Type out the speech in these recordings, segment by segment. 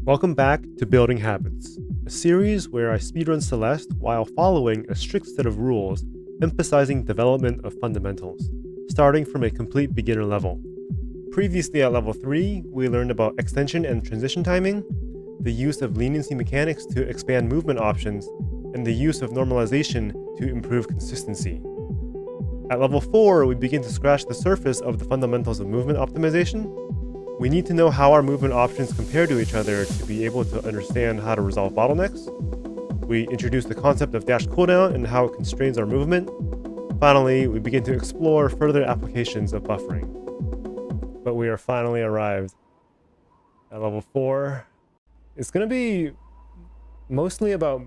Welcome back to Building Habits, a series where I speedrun Celeste while following a strict set of rules emphasizing development of fundamentals, starting from a complete beginner level. Previously at level 3, we learned about extension and transition timing, the use of leniency mechanics to expand movement options, and the use of normalization to improve consistency. At level 4, we begin to scratch the surface of the fundamentals of movement optimization. We need to know how our movement options compare to each other to be able to understand how to resolve bottlenecks. We introduce the concept of dash cooldown and how it constrains our movement. Finally, we begin to explore further applications of buffering. But we are finally arrived at level 4. It's going to be mostly about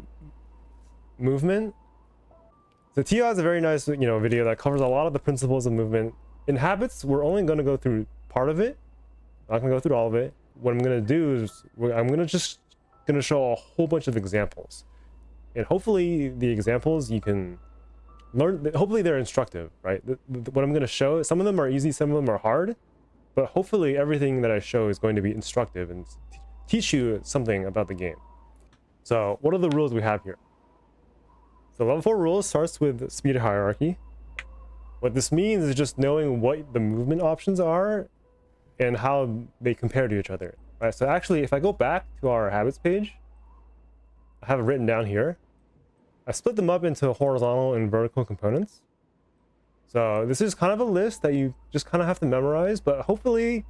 movement. So Tio has a very nice, video that covers a lot of the principles of movement. In habits, we're only going to go through part of it. I'm not going to go through all of it. What I'm going to do is I'm going to show a whole bunch of examples. And hopefully the examples you can learn, hopefully they're instructive, right? What I'm going to show, some of them are easy, some of them are hard, but hopefully everything that I show is going to be instructive and teach you something about the game. So what are the rules we have here? So level 4 rules starts with speed hierarchy. What this means is just knowing what the movement options are and how they compare to each other. Right? So actually, if I go back to our habits page, I have it written down here. I split them up into horizontal and vertical components. So this is kind of a list that you just kind of have to memorize, but hopefully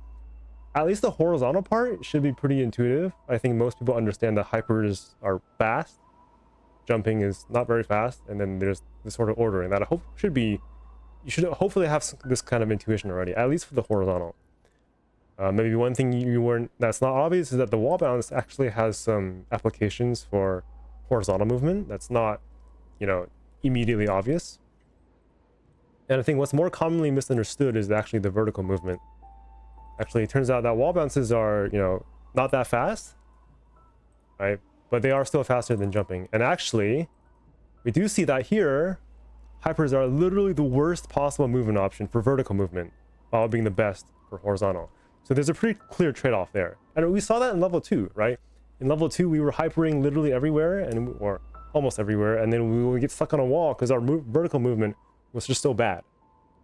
at least the horizontal part should be pretty intuitive. I think most people understand that hypers are fast, jumping is not very fast, and then there's this sort of ordering that I hope you should hopefully have this kind of intuition already, at least for the horizontal. Maybe one thing that's not obvious is that the wall balance actually has some applications for horizontal movement that's not, immediately obvious. And I think what's more commonly misunderstood is actually the vertical movement. Actually, it turns out that wall bounces are, not that fast, right? But they are still faster than jumping. And actually, we do see that here, hypers are literally the worst possible movement option for vertical movement, while being the best for horizontal. So there's a pretty clear trade-off there. And we saw that in level 2, right? In level 2, we were hypering literally everywhere, or almost everywhere, and then we would get stuck on a wall because our vertical movement was just so bad,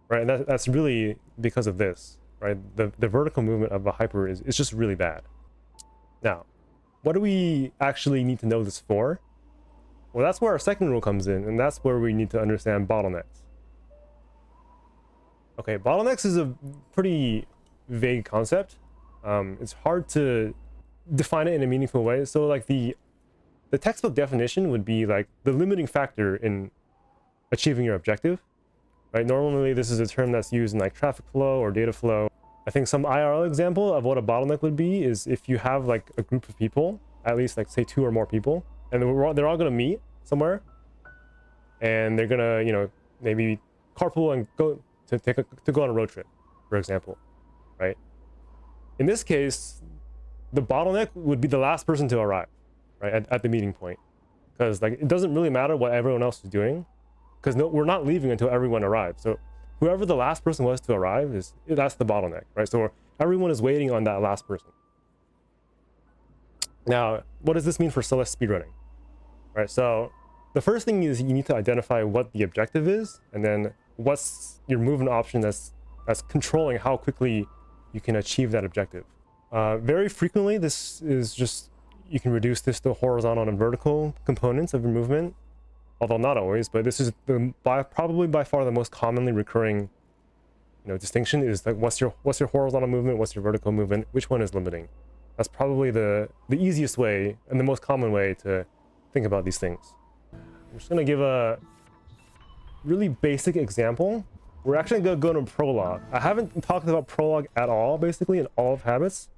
right? And that's really because of this, right? The vertical movement of a hyper is just really bad. Now, what do we actually need to know this for? Well, that's where our second rule comes in, and that's where we need to understand bottlenecks. Okay, bottlenecks is a pretty vague concept. It's hard to define it in a meaningful way. So like the textbook definition would be like the limiting factor in achieving your objective, right? Normally this is a term that's used in like traffic flow or data flow. I think some IRL example of what a bottleneck would be is if you have like a group of people, at least like say 2 or more people, and they're all going to meet somewhere, and they're going to maybe carpool and go to go on a road trip, for example. Right? In this case, the bottleneck would be the last person to arrive, right, at the meeting point, because like it doesn't really matter what everyone else is doing, because we're not leaving until everyone arrives. So whoever the last person was to arrive that's the bottleneck, right? So everyone is waiting on that last person. Now, what does this mean for Celeste speedrunning? Right? So the first thing is you need to identify what the objective is, and then what's your movement option that's controlling how quickly you can achieve that objective. Very frequently, this is just, you can reduce this to horizontal and vertical components of your movement, although not always, but this is probably by far the most commonly recurring distinction is like what's your horizontal movement, what's your vertical movement, which one is limiting. That's probably the easiest way and the most common way to think about these things. I'm just going to give a really basic example. We're actually going to go to Prologue. I haven't talked about Prologue at all, basically, in all of habits.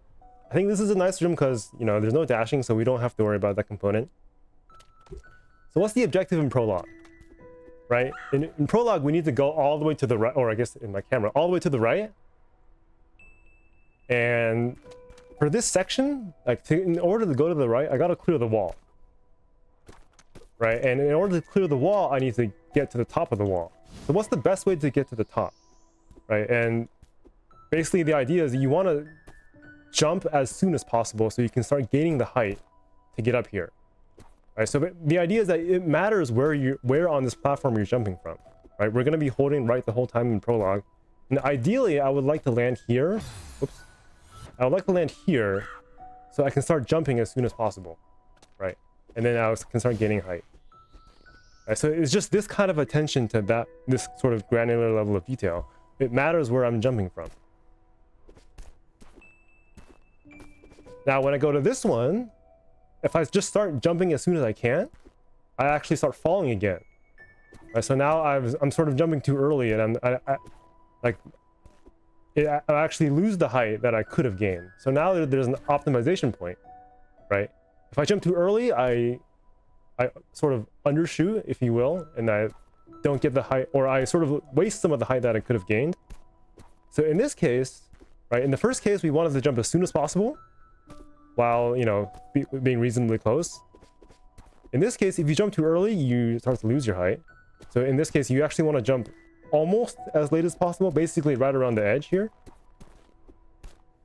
I think this is a nice room because, there's no dashing, so we don't have to worry about that component. So what's the objective in Prologue, right? In Prologue, we need to go all the way to the right, or I guess in my camera, all the way to the right. And for this section, in order to go to the right, I got to clear the wall, right? And in order to clear the wall, I need to get to the top of the wall. So what's the best way to get to the top, right? And basically the idea is that you want to jump as soon as possible so you can start gaining the height to get up here. Right, so the idea is that it matters where on this platform you're jumping from. Right, we're going to be holding right the whole time in Prologue, and ideally I would like to land here. Whoops. I would like to land here so I can start jumping as soon as possible, right? And then I can start gaining height. Right, so it's just this kind of attention to this sort of granular level of detail. It matters where I'm jumping from. Now when I go to this one, if I just start jumping as soon as I can, I actually start falling again. Right, so now I'm sort of jumping too early, and I actually lose the height that I could have gained. So now there's an optimization point, right? If I jump too early, I sort of undershoot, if you will, and I don't get the height, or I sort of waste some of the height that I could have gained. So in this case, right, in the first case, we wanted to jump as soon as possible, while, you know, being reasonably close. In this case, if you jump too early, you start to lose your height. So in this case, you actually want to jump almost as late as possible, basically right around the edge here.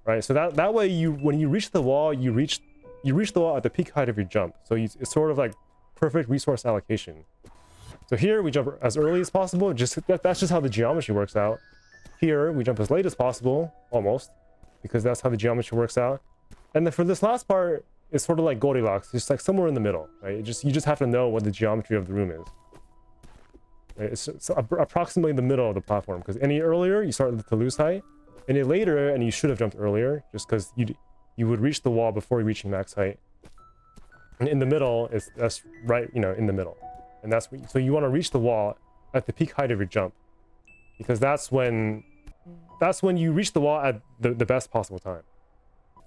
Right, so that way when you reach the wall, you reach the wall at the peak height of your jump. So it's sort of like perfect resource allocation. So here we jump as early as possible, that's just how the geometry works out. Here we jump as late as possible, almost, because that's how the geometry works out. And then for this last part, it's sort of like Goldilocks, just like somewhere in the middle, right? You just have to know what the geometry of the room is. Right? It's approximately the middle of the platform, because any earlier, you start to lose height. Any later, and you should have jumped earlier, just because you would reach the wall before reaching max height. And in the middle, that's right, you know, in the middle. And so you want to reach the wall at the peak height of your jump, because that's when you reach the wall at the best possible time.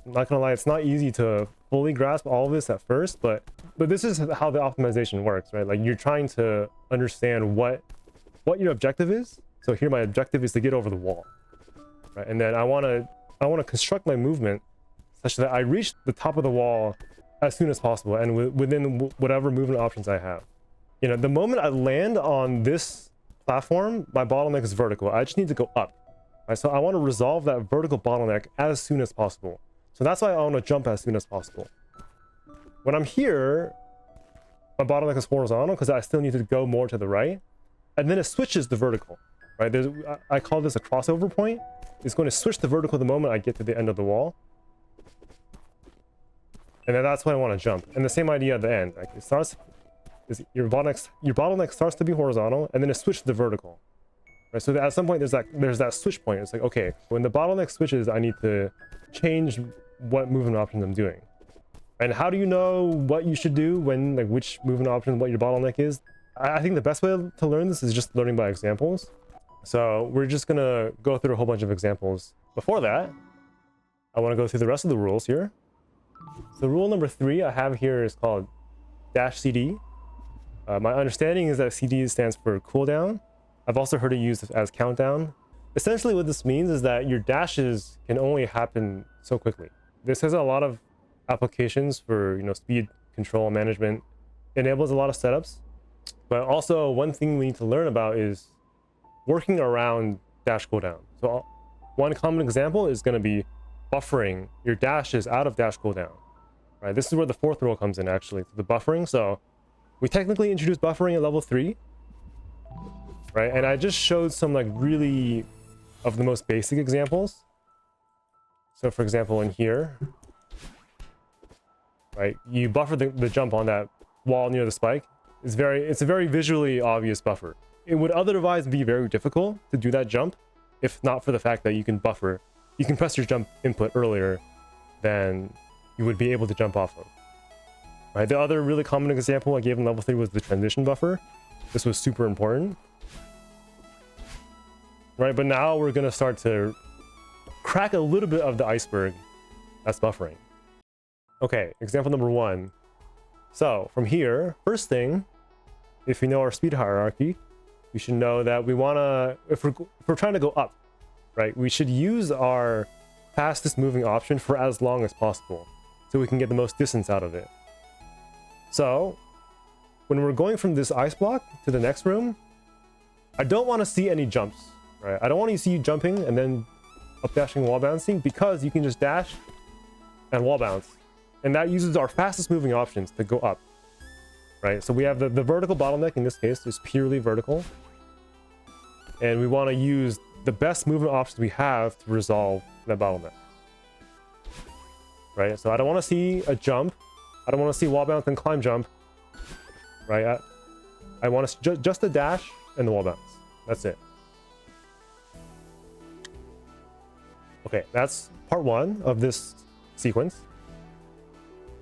I'm not gonna lie, it's not easy to fully grasp all of this at first, but this is how the optimization works, right? Like, you're trying to understand what your objective is. So here my objective is to get over the wall, right? And then I want to construct my movement such that I reach the top of the wall as soon as possible, and within whatever movement options I have. You know, the moment I land on this platform, my bottleneck is vertical. I just need to go up, right? So I want to resolve that vertical bottleneck as soon as possible. So that's why I want to jump as soon as possible. When I'm here, my bottleneck is horizontal because I still need to go more to the right, and then it switches to vertical, right? I call this a crossover point. It's going to switch to vertical the moment I get to the end of the wall, and then that's when I want to jump. And the same idea at the end, like your bottleneck starts to be horizontal, and then it switches to vertical. Right, so at some point there's that switch point. It's like, okay, when the bottleneck switches, I need to change what movement options I'm doing. And how do you know what you should do when, like, which movement option, what your bottleneck is? I think the best way to learn this is just learning by examples. So we're just gonna go through a whole bunch of examples. Before that, I want to go through the rest of the rules here. So rule number 3 I have here is called DashCD. My understanding is that CD stands for cooldown. I've also heard it used as countdown. Essentially what this means is that your dashes can only happen so quickly. This has a lot of applications for, you know, speed control management. It enables a lot of setups. But also one thing we need to learn about is working around dash cooldown. So one common example is going to be buffering your dashes out of dash cooldown. Right? This is where the 4th rule comes in, actually, the buffering. So we technically introduced buffering at level 3. Right, and I just showed some, like, really of the most basic examples. So for example, in here, right, you buffer the jump on that wall near the spike. It's a very visually obvious buffer. It would otherwise be very difficult to do that jump if not for the fact that you can press your jump input earlier than you would be able to jump off of. Right, the other really common example I gave in level 3 was the transition buffer. This was super important. Right, but now we're going to start to crack a little bit of the iceberg that's buffering. Okay, example number 1. So from here, first thing, if we know our speed hierarchy, we should know that we want to, if we're trying to go up, right, we should use our fastest moving option for as long as possible so we can get the most distance out of it. So when we're going from this ice block to the next room, I don't want to see any jumps. Right, I don't want to see you jumping and then up dashing wall bouncing, because you can just dash and wall bounce. And that uses our fastest moving options to go up, right? So we have the vertical bottleneck in this case, is purely vertical. And we want to use the best movement options we have to resolve that bottleneck, right? So I don't want to see a jump. I don't want to see wall bounce and climb jump, right? I want to just the dash and the wall bounce. That's it. Okay, that's part one of this sequence.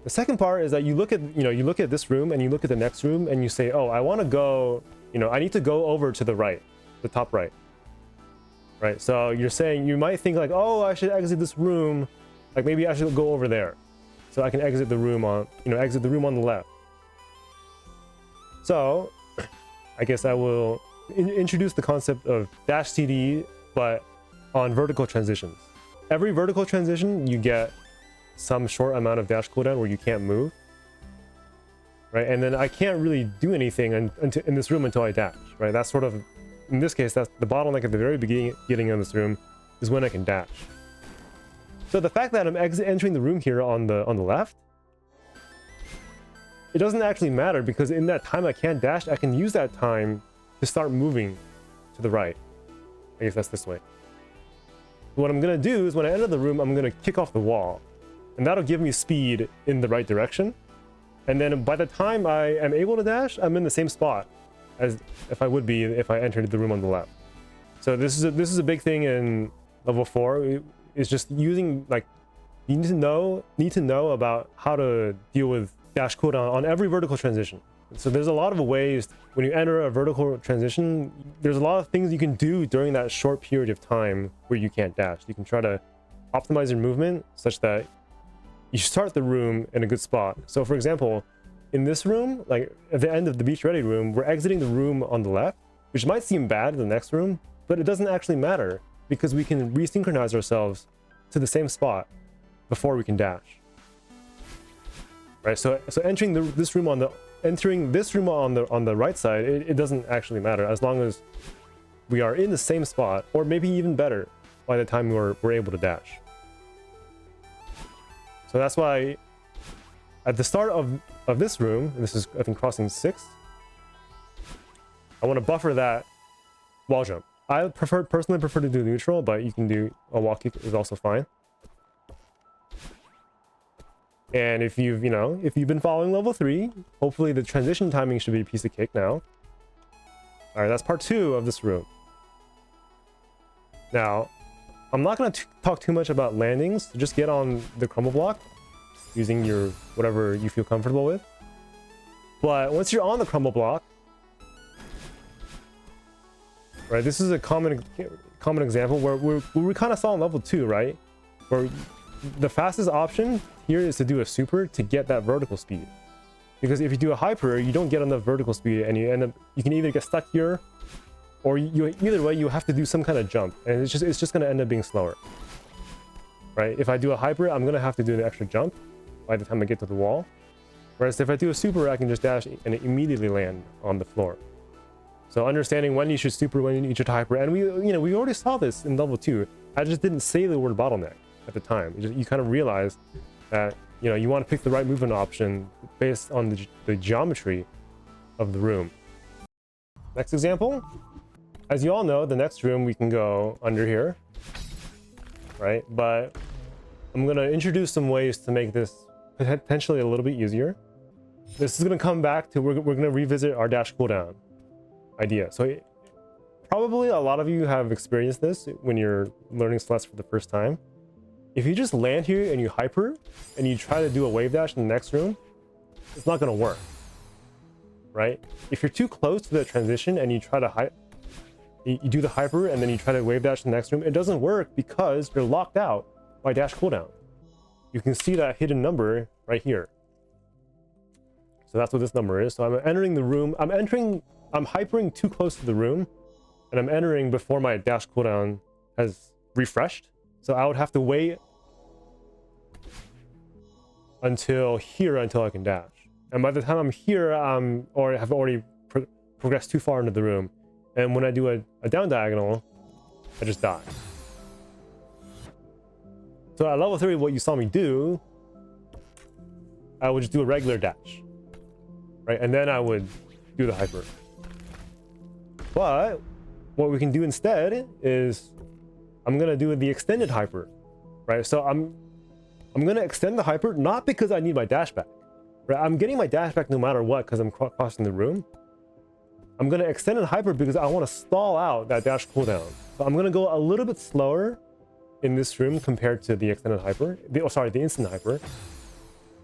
The second part is that you look at this room and you look at the next room and you say, oh, I want to go, I need to go over to the right, the top right. Right, so you're saying, you might think like, oh, I should exit this room, like maybe I should go over there, so I can exit the room on, exit the room on the left. So, I guess I will introduce the concept of DashCD, but on vertical transitions. Every vertical transition, you get some short amount of dash cooldown where you can't move, right? And then I can't really do anything in this room until I dash, right? That's sort of, in this case, that's the bottleneck at the very beginning of this room is when I can dash. So the fact that I'm entering the room here on the left, it doesn't actually matter, because in that time I can't dash, I can use that time to start moving to the right. I guess that's this way. What I'm gonna do is when I enter the room, I'm gonna kick off the wall, and that'll give me speed in the right direction. And then by the time I am able to dash, I'm in the same spot as if I would be if I entered the room on the left. So this is a big thing in level 4. It's just using, like, you need to know about how to deal with dash cooldown on every vertical transition. So there's a lot of ways when you enter a vertical transition, there's a lot of things you can do during that short period of time where you can't dash. You can try to optimize your movement such that you start the room in a good spot. So for example, in this room, like at the end of the beach ready room, we're exiting the room on the left, which might seem bad in the next room, but it doesn't actually matter because we can resynchronize ourselves to the same spot before we can dash. Right, so entering this room on the right side, it doesn't actually matter as long as we are in the same spot, or maybe even better by the time we're able to dash. So that's why at the start of this room, and this is I think crossing 6, I want to buffer that wall jump. I personally prefer to do neutral, but you can do a wall kick is also fine. And if you've been following level 3, hopefully the transition timing should be a piece of cake now. All right, that's part 2 of this room. Now, I'm not going to talk too much about landings. Just get on the crumble block using your whatever you feel comfortable with. But once you're on the crumble block, right, this is a common example where we kind of saw in level 2, right? Where the fastest option here is to do a super to get that vertical speed, because if you do a hyper, you don't get enough vertical speed, and you can either get stuck here, or either way you have to do some kind of jump, and it's just going to end up being slower, right? If I do a hyper, I'm going to have to do an extra jump by the time I get to the wall, whereas if I do a super, I can just dash and immediately land on the floor. So understanding when you should super, when you should hyper, and we already saw this in level 2. I just didn't say the word bottleneck at the time. You kind of realize that you want to pick the right movement option based on the geometry of the room. Next example, as you all know, the next room we can go under here, right? But I'm going to introduce some ways to make this potentially a little bit easier. This is going to come back to we're going to revisit our dash cooldown idea. So probably a lot of you have experienced this when you're learning Celeste for the first time. If you just land here and you hyper and you try to do a wave dash in the next room, it's not going to work, right? If you're too close to the transition and you try to you do the hyper and then you try to wave dash in the next room, it doesn't work because you're locked out by dash cooldown. You can see that hidden number right here. So that's what this number is. So I'm entering the room. I'm hypering too close to the room, and I'm entering before my dash cooldown has refreshed. So I would have to wait until I can dash. And by the time I'm here, or have already progressed too far into the room. And when I do a down diagonal, I just die. So at level 3, what you saw me do I would just do a regular dash, right? And then I would do the hyper. But what we can do instead is I'm gonna do the extended hyper, right? So I'm gonna extend the hyper, not because I need my dash back, right? I'm getting my dash back no matter what because I'm crossing the room. I'm gonna extend the hyper because I want to stall out that dash cooldown. So I'm gonna go a little bit slower in this room compared to the extended hyper. The instant hyper.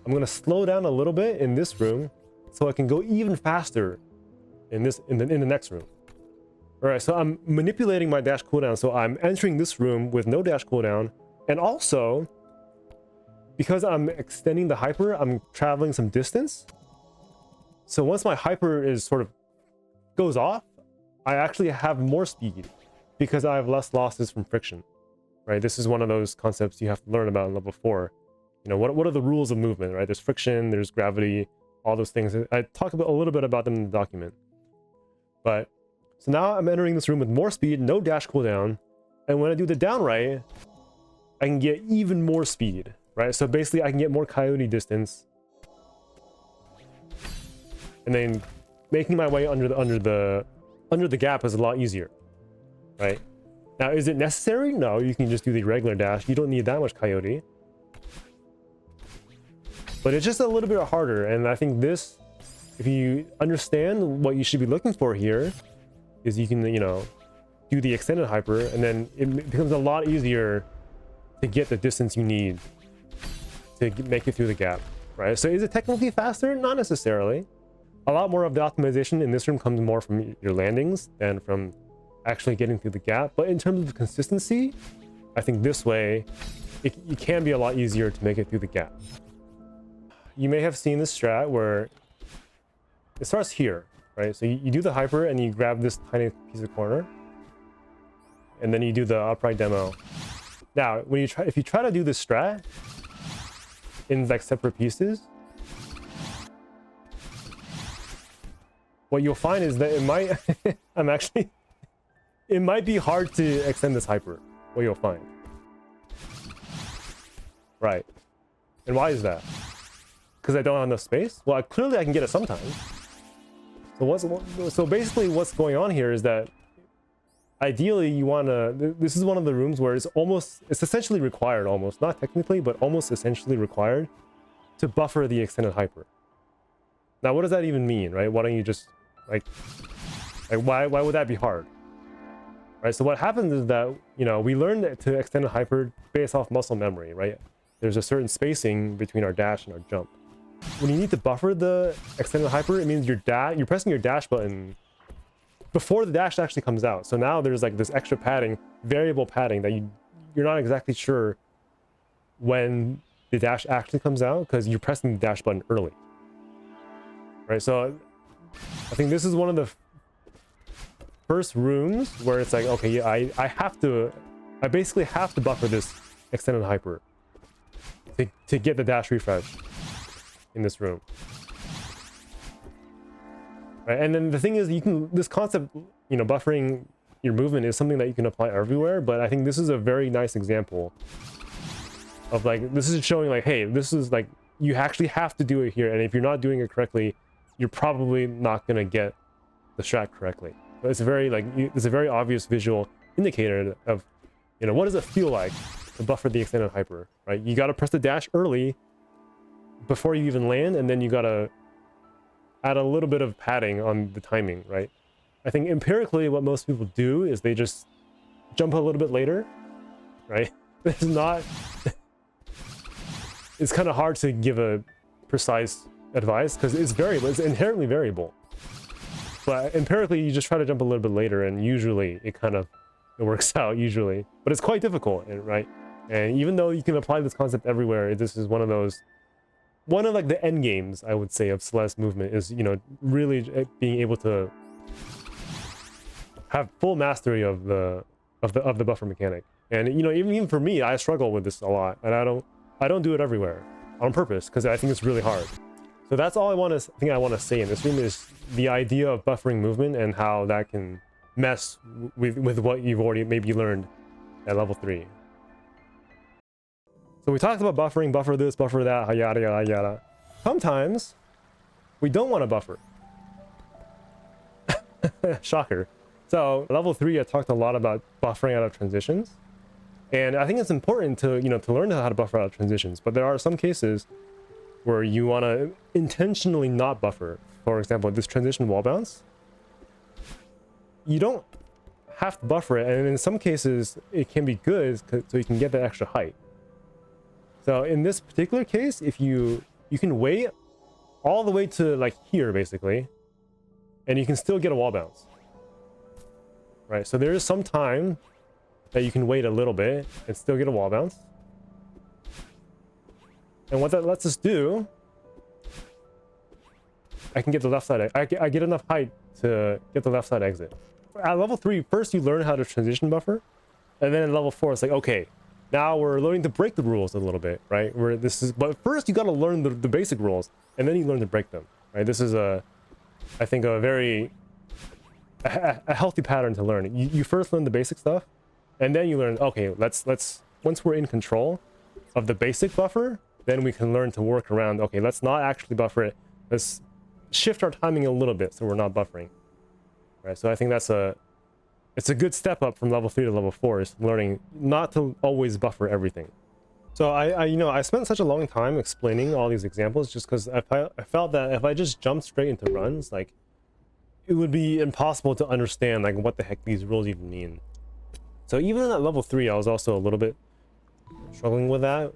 I'm gonna slow down a little bit in this room so I can go even faster in the next room. All right, so I'm manipulating my dash cooldown. So I'm entering this room with no dash cooldown, and also because I'm extending the hyper, I'm traveling some distance. So once my hyper is sort of goes off, I actually have more speed because I have less losses from friction, right? This is one of those concepts you have to learn about in level 4. You know, what are the rules of movement, right? There's friction, there's gravity, all those things. I talk about a little bit about them in the document. But so now I'm entering this room with more speed, no dash cooldown, and when I do the downright, I can get even more speed, right? So basically I can get more coyote distance, and then making my way under the gap is a lot easier, right? Now, is it necessary? No, you can just do the regular dash. You don't need that much coyote. But it's just a little bit harder, and I think this, if you understand what you should be looking for here, is you can, you know, do the extended hyper, and then it becomes a lot easier to get the distance you need to make it through the gap, right? So is it technically faster? Not necessarily. A lot more of the optimization in this room comes more from your landings than from actually getting through the gap. But in terms of consistency, I think this way, it can be a lot easier to make it through the gap. You may have seen this strat where it starts here, right? So you do the hyper and you grab this tiny piece of corner, and then you do the upright demo. Now, if you try to do this strat in like separate pieces, what you'll find is that it might it might be hard to extend this hyper. What you'll find, right? And why is that? Because I don't have enough space? Well, clearly I can get it sometimes. So basically what's going on here is that ideally you want to, this is one of the rooms where it's essentially required, almost, not technically, but almost essentially required to buffer the extended hyper. Now, what does that even mean, right? Why don't you just, like why would that be hard? Right, so what happens is that, you know, we learn to extend a hyper based off muscle memory, right? There's a certain spacing between our dash and our jump. When you need to buffer the extended hyper, it means you're pressing your dash button before the dash actually comes out. So now there's like this extra padding, variable padding, that you're not exactly sure when the dash actually comes out because you're pressing the dash button early. Right, so I think this is one of the first rooms where it's like, okay, yeah, I basically have to buffer this extended hyper to get the dash refresh in this room. Right, and then the thing is, this concept, you know, buffering your movement is something that you can apply everywhere, but I think this is a very nice example of like, this is showing like, hey, this is like, you actually have to do it here, and if you're not doing it correctly, you're probably not going to get the strat correctly. So it's a very obvious visual indicator of, you know, what does it feel like to buffer the extended hyper, right? You got to press the dash early before you even land, and then you got to add a little bit of padding on the timing, right? I think empirically what most people do is they just jump a little bit later, right? It's kind of hard to give a precise advice because it's inherently variable. But empirically, you just try to jump a little bit later, and usually it works out usually. But it's quite difficult, right? And even though you can apply this concept everywhere, this is one of like the end games, I would say, of Celeste movement is, you know, really being able to have full mastery of the buffer mechanic. And, you know, even for me, I struggle with this a lot, and I don't do it everywhere on purpose because I think it's really hard. So that's all I want to say in this room is the idea of buffering movement and how that can mess with what you've already maybe learned at level 3. So we talked about buffering, buffer this, buffer that, yada yada yada. sometimes we don't want to buffer. Shocker. So level 3, I talked a lot about buffering out of transitions, and I think it's important to to learn how to buffer out of transitions. But there are some cases where you want to intentionally not buffer. For example, this transition wall bounce, you don't have to buffer it, and in some cases it can be good so you can get that extra height. So in this particular case, if you can wait all the way to like here basically, and you can still get a wall bounce, right? So there is some time that you can wait a little bit and still get a wall bounce. And what that lets us do, I can get the left side, I get enough height to get the left side exit. At level 3, first you learn how to transition buffer, and then in level 4 it's like, okay, now we're learning to break the rules a little bit, right? But first you got to learn the basic rules, and then you learn to break them, right? This is I think a very healthy pattern to learn. You first learn the basic stuff, and then you learn, okay, let's once we're in control of the basic buffer, then we can learn to work around, okay, let's not actually buffer it, let's shift our timing a little bit so we're not buffering, right? So I think it's a good step up from level 3 to level 4, is learning not to always buffer everything. So I spent such a long time explaining all these examples just because I felt that if I just jumped straight into runs, like, it would be impossible to understand like what the heck these rules even mean. So even at level 3, I was also a little bit struggling with that,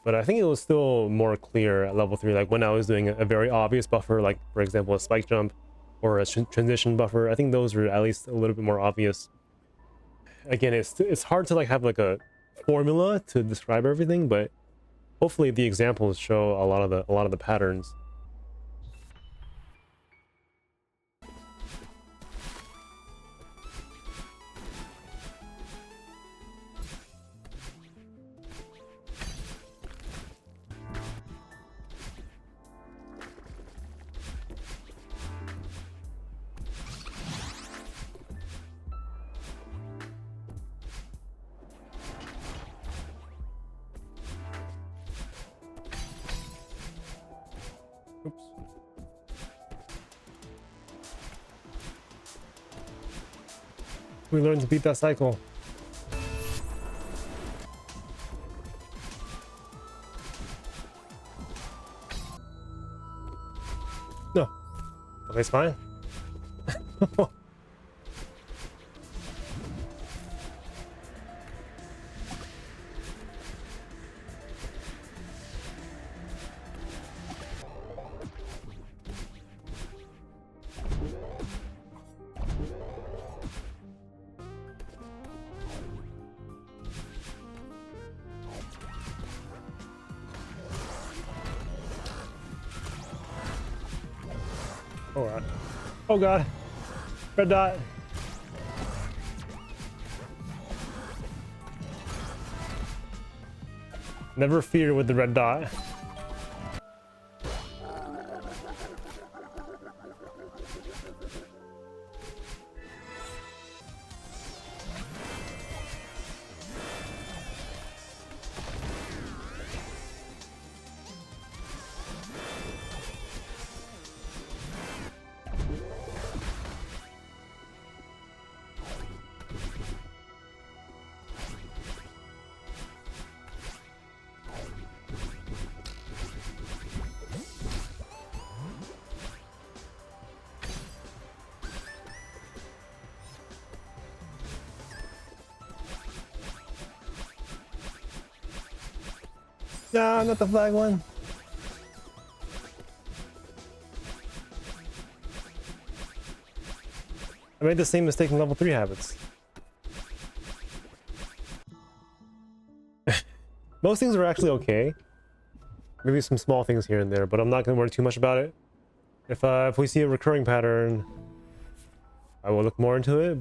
but I think it was still more clear at level 3, like when I was doing a very obvious buffer, like for example a spike jump or a transition buffer. I think those were at least a little bit more obvious. Again, it's hard to like have like a formula to describe everything, but hopefully the examples show a lot of the patterns. Oops. We learned to beat that cycle. No. Okay, it's fine. Oh god. Oh god. Red dot. Never fear with the red dot. Nah, not the flag one. I made the same mistake in level 3 habits. Most things are actually okay. Maybe some small things here and there, but I'm not going to worry too much about it. If we see a recurring pattern, I will look more into it.